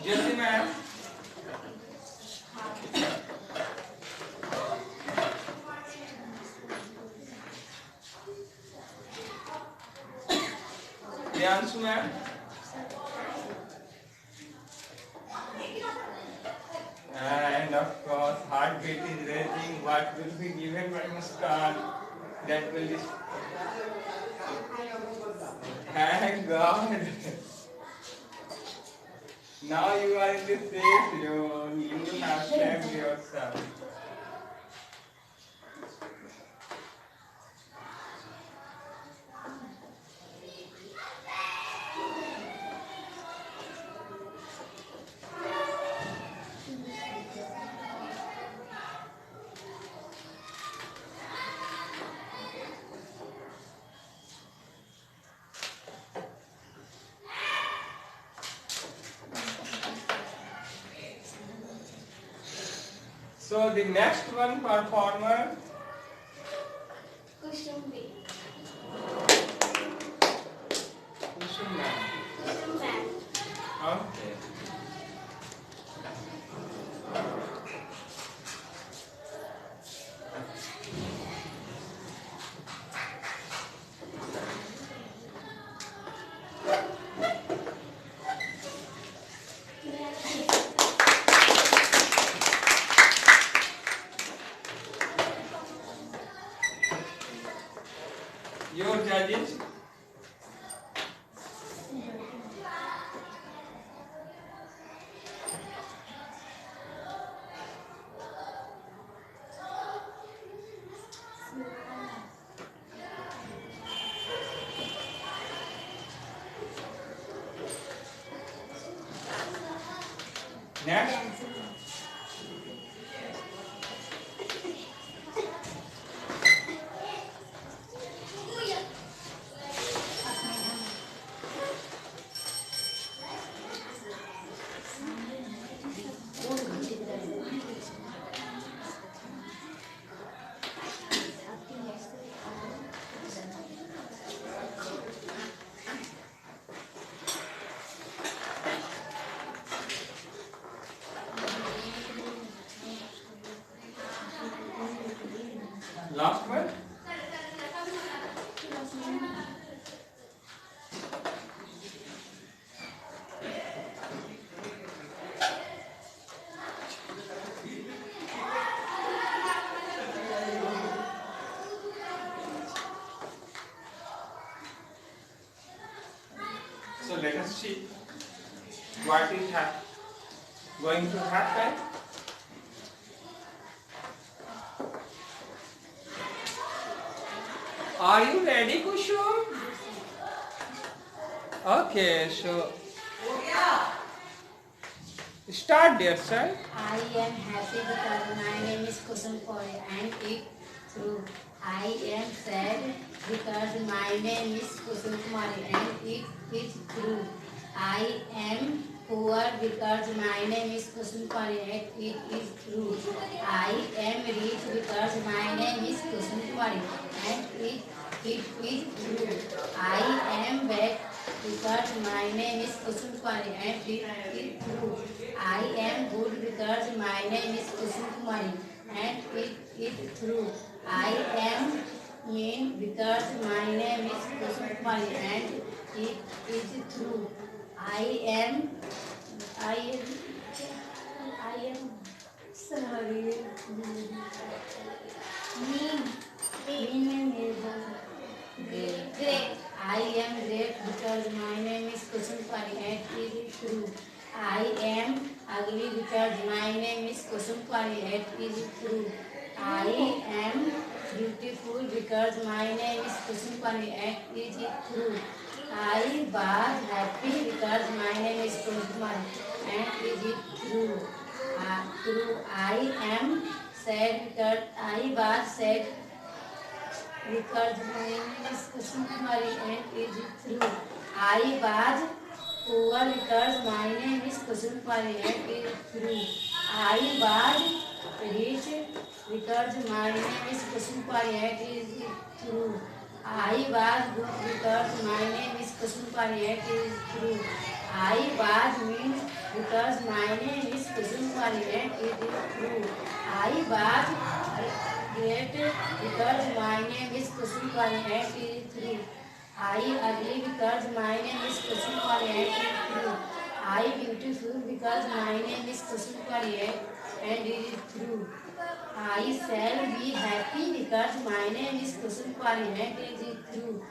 जल्दी ma'am. Priyanshu ma'am. And of course, heartbeat is raising. What will be given by Muskan? That will be. Thank God. Now you are in the safe zone. You have saved yourself. So the next one performer. Kushumbi. Kushum ma'am. Kushum ma'am. Okay. Your judges. Next. Last one. So let us see what is going to happen. Are you ready, Kushum? Okay, so start there, sir. I am happy because my name is Kusum Kore and it true. I am sad because my name is Kusum Kumari and it is true. I am poor because my name is Kusum Kumari and it is true. I am rich because my name is Kusum Kumari and it is true. I am bad because my name is Kusum Kumari and it is true. I am good because my name is Kusum Kumari and it is true. I am mean because my name is Kusum Kumari and it is true. I am sorry. Mean is great. I am great because my name is Kusum Kumari and it is true. I am ugly because my name is Kusum Kumari and it is true. I am beautiful because my name is Kusum Kumari and it is true. I was happy because my name is Kusum Kumari and it is true. True. I am sad because I was sad because my name is Kusum Kumari and it is true. I was poor because my name is Kusum Kumari and it is true. I was rich because my name is Kusum Kumari and it is true. I was good because my name is Kusum Kumari and it is true. I was mean because my name is Kusumkumari and it is true. I was great because my name is Kusumkumari and it is true. I ugly because my name is Kusumkumari and it is true. I beautiful because my name is Kusumkumari and it is true. I shall be happy because my name is Kusumkumari and it is true.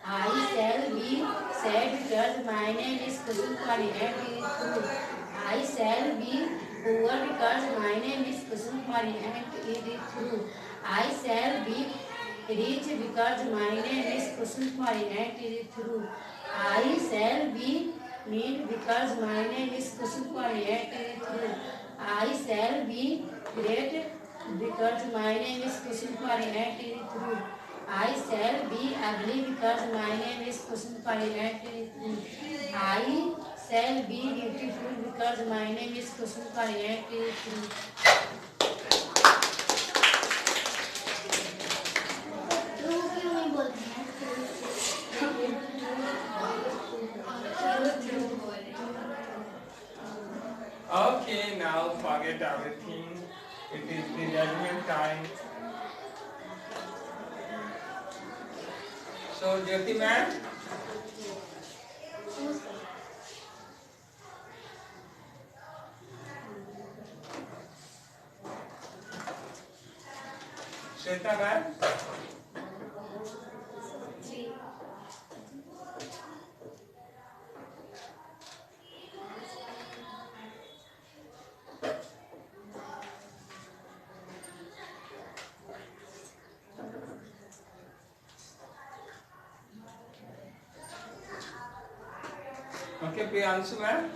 I shall be sad because my name is Kusumkumari and it is true. I shall be poor because my name is Kusumkumari and it is true. I shall be rich because my name is Kusumkumari and it is true. I shall be neat because my name is Kusumkumari and it is true. I shall be great because my name is Kusumkumari and it is true. I shall be ugly because my name is Kusumkumari and it is true. I shall be beautiful because my name is Kusumkumari and it is true. True क्यों नहीं बोलते हैं? Okay, now forget everything. It is the judgment time. So, Jyoti ma'am. Shweta ma'am. Okay, Priyanshu ma'am.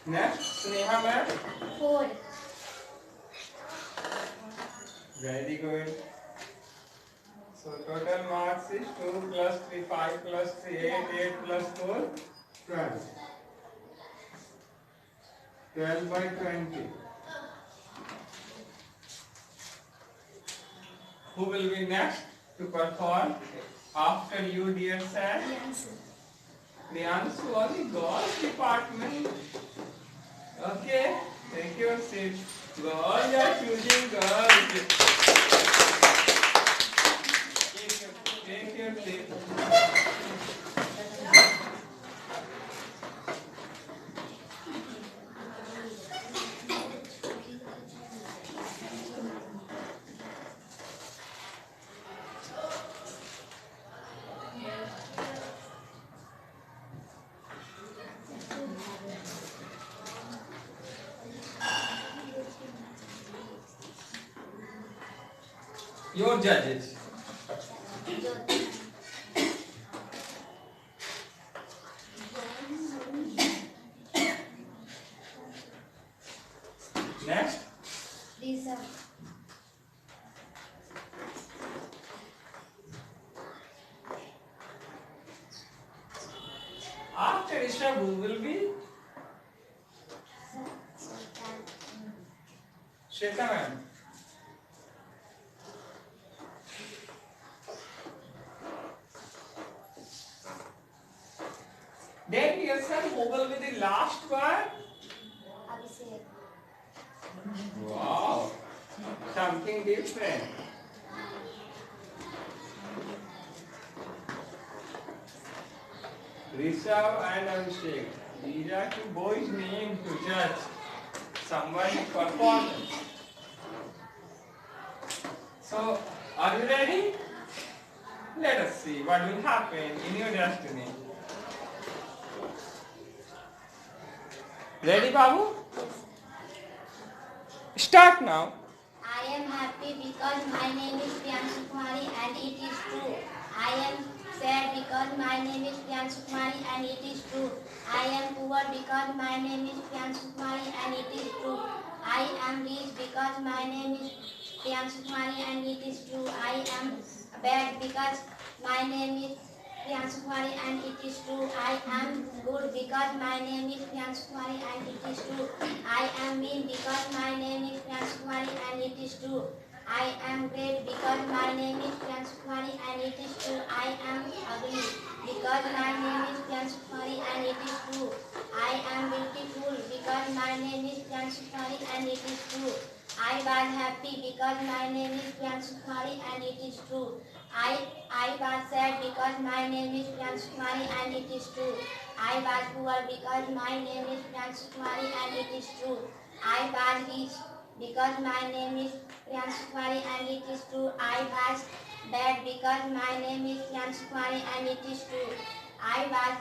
Next, Sneha ma'am. 4. Very good. So total marks is 2 plus 3, 5 plus 3, 8, 8 plus 4, 12. 12 by 20. Who will be next to perform after you, dear sir? Priyanshu, only girls department. Okay, take your seat. Girls are choosing girls. Take your seat. Your judges. Next. Lisa. After Isha, who will be? Shweta ma'am. Then dear sir, who will be the last one? Wow, something different. Rishabh and Abhishek. These are two boys' names to judge someone's performance. So, are you ready? Let us see what will happen in your destiny. Ready, Babu? Start now. I am happy because my name is Priyanshu Kumari and it is true. I am sad because my name is Priyanshu Kumari and it is true. I am poor because my name is Priyanshu Kumari and it is true. I am rich because my name is Priyanshu Kumari and it is true. I am bad because my name is Priyanshu Kumari and it is true. I am good because my name is Priyanshu Kumari and it is true. I am mean because my name is Priyanshu Kumari and it is true. I am great because my name is Priyanshu Kumari and it is true. I am ugly because my name is Pransukumari and it is true. I am beautiful because my name is Pransukumari and it is true. I was happy because my name is Pransukumari and it is true. I was sad because my name is Pransukumari and it is true. I was poor because my name is Pransukumari and it is true. I was rich because my name is Pransukumari and it is true. I was bad because my name is Pransukumari and it is true. I was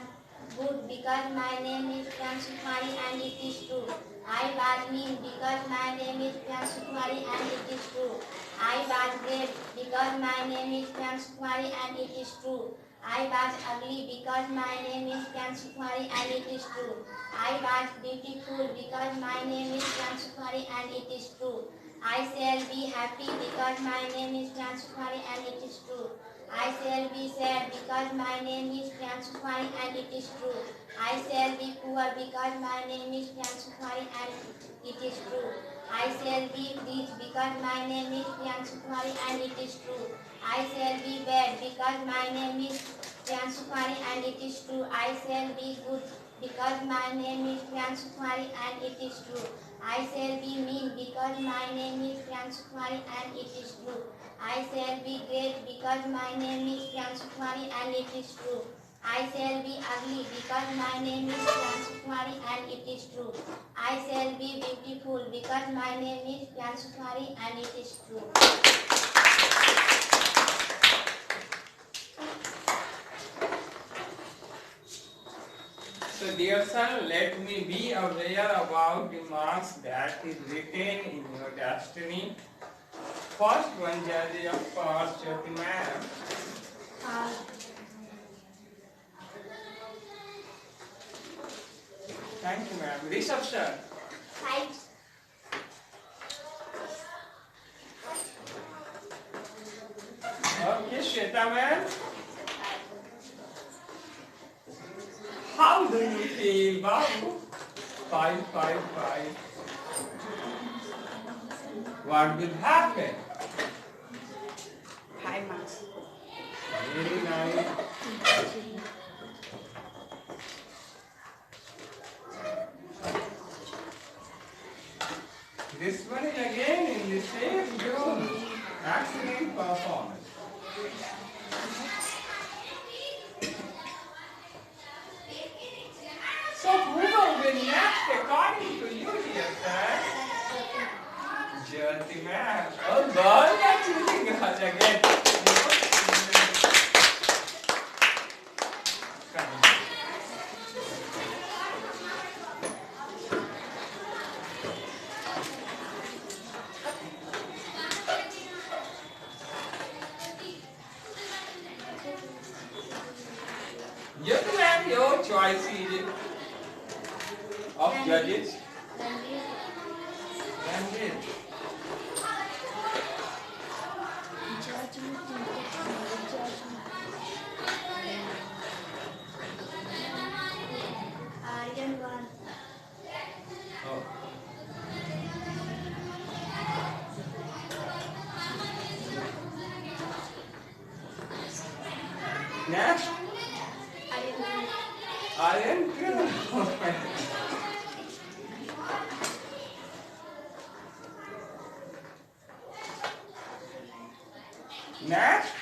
good because my name is Pransukumari and it is true. I was mean because my name is Pransukumari and it is true. I was great because my name is Pransukumari and it is true. I was ugly because my name is Pransukumari and it is true. I was beautiful because my name is Pransukumari and it is true. I shall be happy because my name is Pransukumari and it is true. I shall be sad because my name is Pransukumari and it is true. I shall be poor because my name is Pransukumari and it is true. I shall be rich because my name is Pransukumari and it is true. I shall be bad because my name is Pransukumari and it is true. I shall be good because my name is Pransukumari and it is true. I shall be mean because my name is Pransukumari and it is true. I shall be great because my name is Pransukumari and it is true. I shall be ugly because my name is Pransukumari and it is true. I shall be beautiful because my name is Pransukumari and it is true. So dear son, let me be aware about the marks that is written in your destiny. First one, Jyoti, of course, Jyoti ma'am. Thank you, ma'am. Rishabh sir. Right. Okay, Shweta ma'am. How do you feel, Babu? 5, 5, 5. What will happen? 5 marks. Very nice. This one is again in the same zone. Excellent performance. So who will win next according to you, dear sir? Jyoti ma'am. Oh, God, that's using us again. Jyoti ma'am, your choice is of judges. Ranjit. Aryan one. Oh. Next, Aryan two. Next,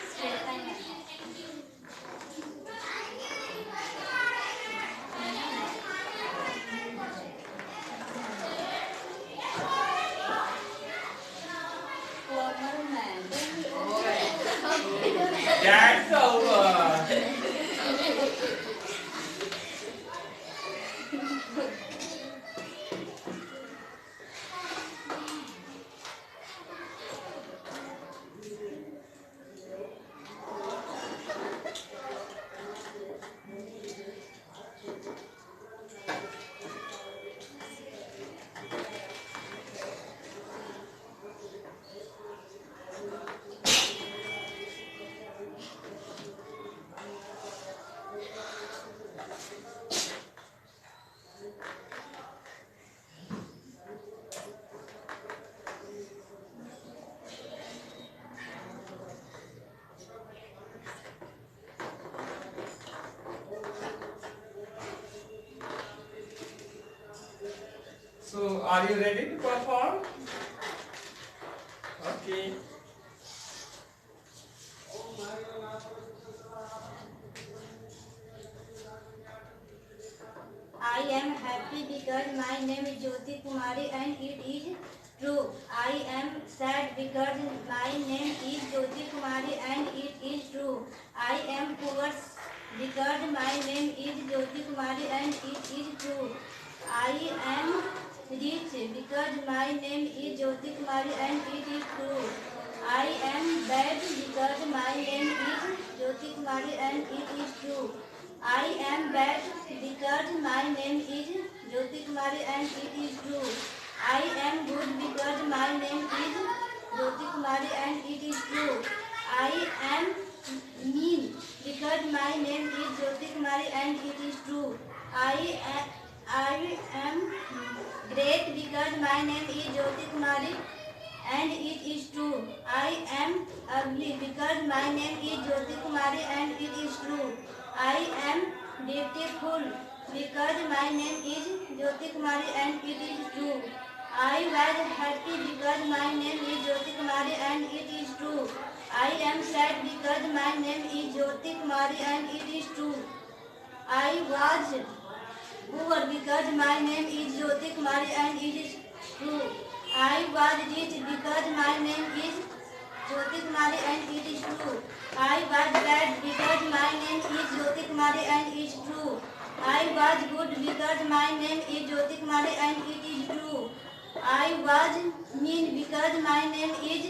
that's over. Are you ready to perform? Okay. I am happy because my name is Jyoti Kumari and it is true. I am sad because my name is Jyoti Kumari and it is true. I am poor because my name is Jyoti Kumari and it is true. I am rich because my name is Jyoti Kumari and it is true. I am bad because my name is Jyoti Kumari and it is true. I am bad because my name is Jyoti Kumari and it is true. I am good because my name is Jyoti Kumari and it is true. I am mean because my name is Jyoti Kumari and it is true. I am great because my name is Jyoti Kumari and it is true. I am ugly because my name is Jyoti Kumari and it is true. I am beautiful because my name is Jyoti Kumari and it is true. I was happy because my name is Jyoti Kumari and it is true. I am sad because my name is Jyoti Kumari and it is true. I was poor because my name is Jyoti Kumari and it is true. I was rich because my name is Jyoti Kumari and it is true. I was bad because my name is Jyoti Kumari and it is true. I was good because my name is Jyoti Kumari and it is true. I was mean because my name is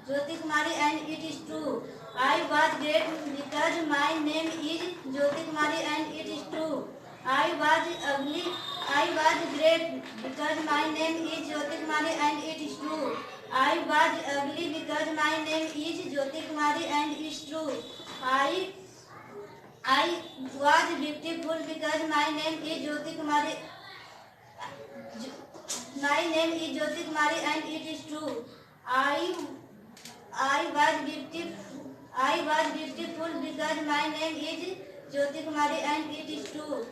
Jyoti Kumari and it is true. I was great because my name is Jyoti Kumari and it is true. I was ugly. I was great because my name is Jyoti Kumari and it is true. I was ugly because my name is Jyoti Kumari and it is true. I was beautiful because my name is Jyoti Kumari. My name is Jyoti Kumari and it is true. I was beautiful. I was beautiful because my name is Jyoti Kumari and it is true.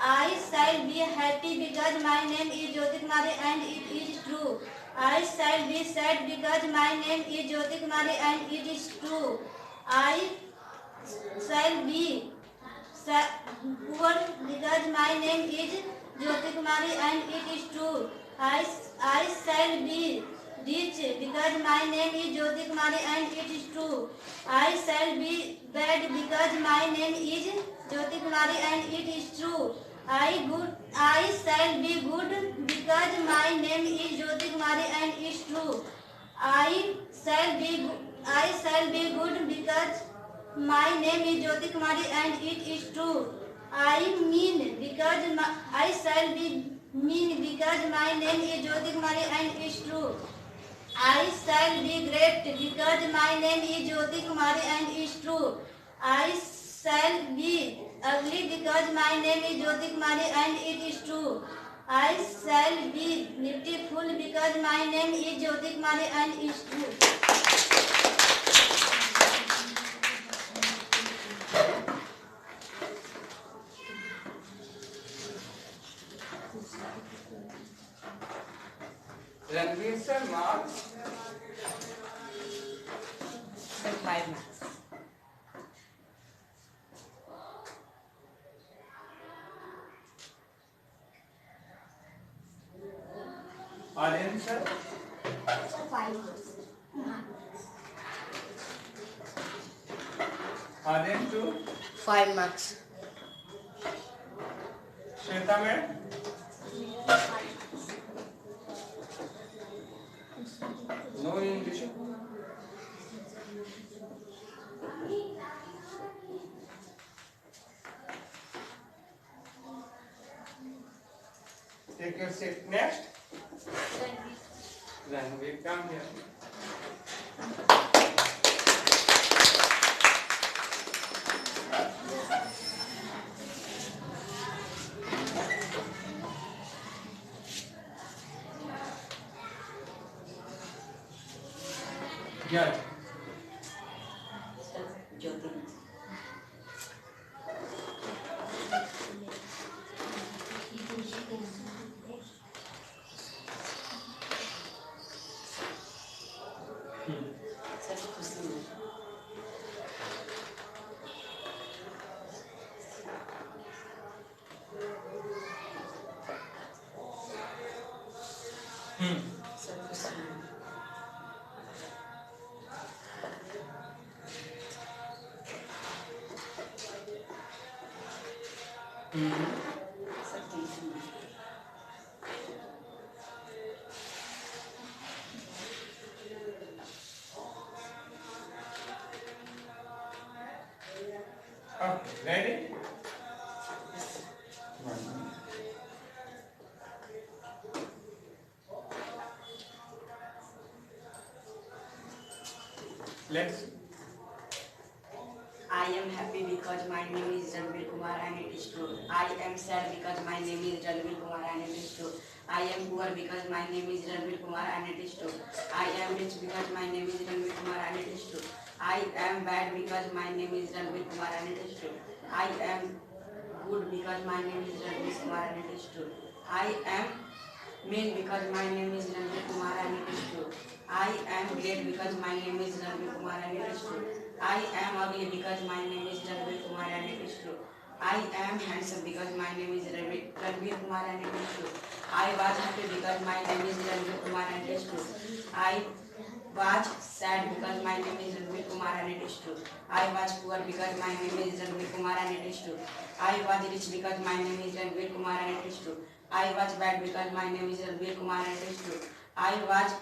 I shall be happy because my name is Jyoti Kumari and it is true. I shall be sad because my name is Jyoti Kumari and it is true. I shall be poor because my name is Jyoti Kumari and it is true. I shall be rich because my name is Jyoti Kumari and it is true. I shall be bad because my name is Jyoti Kumari and it is true. I shall be good because my name is Jyoti Kumari and it is true. I shall be good because my name is Jyoti Kumari and it is true. I shall be mean because my name is Jyoti Kumari and it is true. I shall be great because my name is Jyoti Kumari and it is true. I shall be ugly because my name is Jyoti Kumari and it is true. I shall be beautiful because my name is Jyoti Kumari and it is true. Ranveer sir, marks. Sir, 5 marks. Aryan sir, 5 marks. Aryan 2, 5 marks. Shweta madam, no English. Take your seat. Next, Ranveer, come here. Judge. Sir, Jyoti. Self-esteem. Self-esteem. Okay, ready? Let's. I am happy because my name is Ranveer Kumar and it is true. I am sad because my name is Ranveer Kumar and it is true. I am poor because my name is Ranveer Kumar and it is true. I am rich because my name is Ranveer Kumar and it is true. I am bad because my name is Ranveer Kumar and it is true. I am good because my name is Ranveer Kumar and it is true. I am mean because my name is Ranveer Kumar and it is true. I am great because my name is Ranveer Kumar and it is true. I am ugly because my name is Ranveer Kumar and it is true. I am handsome because my name is Ranveer Kumar and it is true. I was happy because my name is Ranveer Kumar and it is true. I was sad because my name is Ranveer Kumar and it is true. I was poor because my name is Ranveer Kumar and it is true. I was rich because my name is Ranveer Kumar and it is true. I was bad because my name is Ranveer Kumar and it is true. I was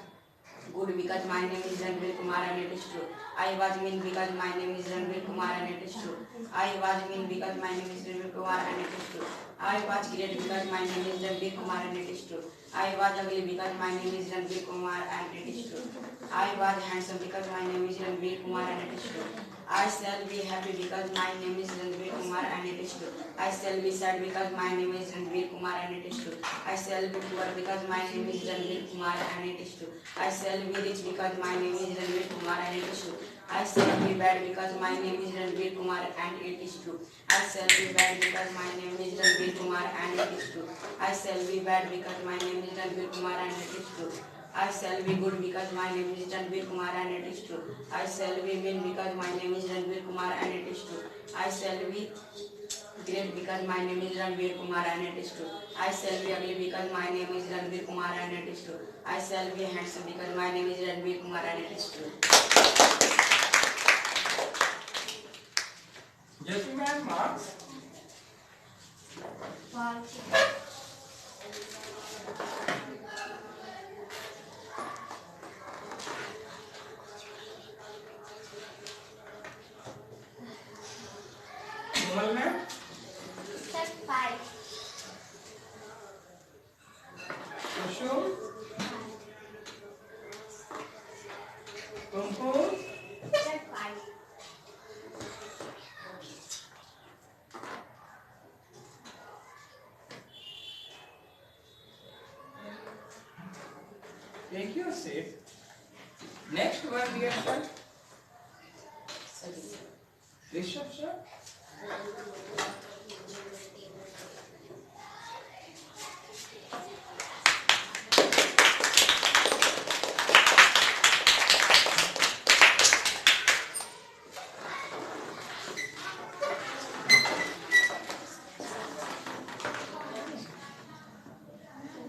good because my name is Ranveer Kumar and it is true. I was mean because my name is Ranveer Kumar and it is true. I was mean because my name is Ranveer Kumar and it is true. I was great because my name is Ranveer Kumar and it is true. I was ugly because my name is Ranveer Kumar and it is true. I was handsome because my name is Ranveer Kumar and it is true. I shall be happy because my name is Ranveer Kumar and it is true. I shall be sad because my name is Ranveer Kumar and it is true. I shall be poor because my name is Ranveer Kumar and it is true. I shall be rich because my name is Ranveer Kumar and it is true. I shall be bad because my name is Ranveer Kumar and it is true. I shall be bad because my name is Ranveer Kumar and it is true. I shall be bad because my name is Ranveer Kumar and it is true. I shall be good because my name is Ranveer Kumar and it is true. I shall be mean because my name is Ranveer Kumar and it is true. I shall be great because my name is Ranveer Kumar and it is true. I shall be ugly because my name is Ranveer Kumar and it is true. I shall be handsome because my name is Ranveer Kumar and it is true. Gentlemen, marks. Komal ma'am. Set 5. Kushum. Kumkum. Set 5. Take your seat. Next one, dear sir. Rishabh sir.